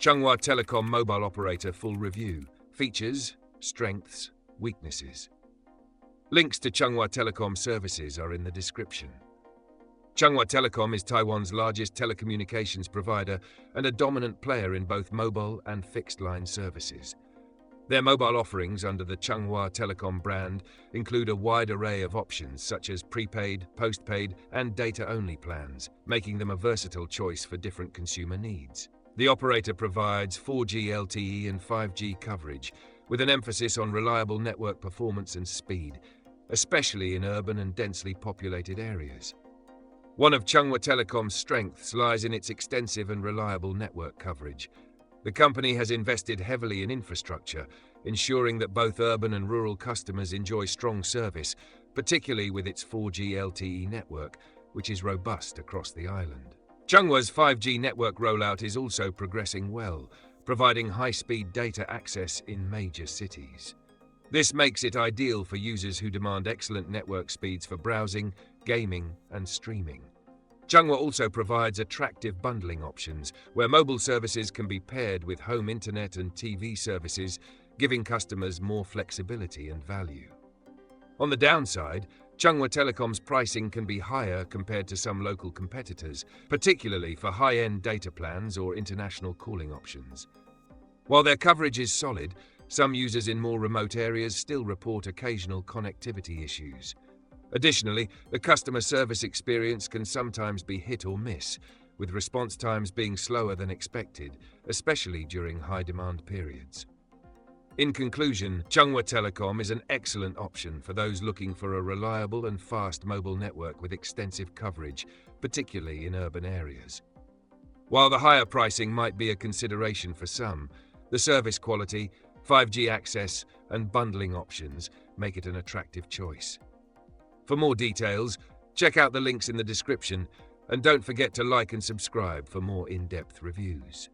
Chunghwa Telecom mobile operator full review. Features, strengths, weaknesses. Links to Chunghwa Telecom services are in the description. Chunghwa Telecom is Taiwan's largest telecommunications provider and a dominant player in both mobile and fixed-line services. Their mobile offerings under the Chunghwa Telecom brand include a wide array of options such as prepaid, postpaid, and data-only plans, making them a versatile choice for different consumer needs. The operator provides 4G LTE and 5G coverage, with an emphasis on reliable network performance and speed, especially in urban and densely populated areas. One of Chunghwa Telecom's strengths lies in its extensive and reliable network coverage. The company has invested heavily in infrastructure, ensuring that both urban and rural customers enjoy strong service, particularly with its 4G LTE network, which is robust across the island. Chunghwa's 5G network rollout is also progressing well, providing high-speed data access in major cities. This makes it ideal for users who demand excellent network speeds for browsing, gaming, and streaming. Chunghwa also provides attractive bundling options, where mobile services can be paired with home internet and TV services, giving customers more flexibility and value. On the downside, Chunghwa Telecom's pricing can be higher compared to some local competitors, particularly for high-end data plans or international calling options. While their coverage is solid, some users in more remote areas still report occasional connectivity issues. Additionally, the customer service experience can sometimes be hit or miss, with response times being slower than expected, especially during high-demand periods. In conclusion, Chunghwa Telecom is an excellent option for those looking for a reliable and fast mobile network with extensive coverage, particularly in urban areas. While the higher pricing might be a consideration for some, the service quality, 5G access, and bundling options make it an attractive choice. For more details, check out the links in the description, and don't forget to like and subscribe for more in-depth reviews.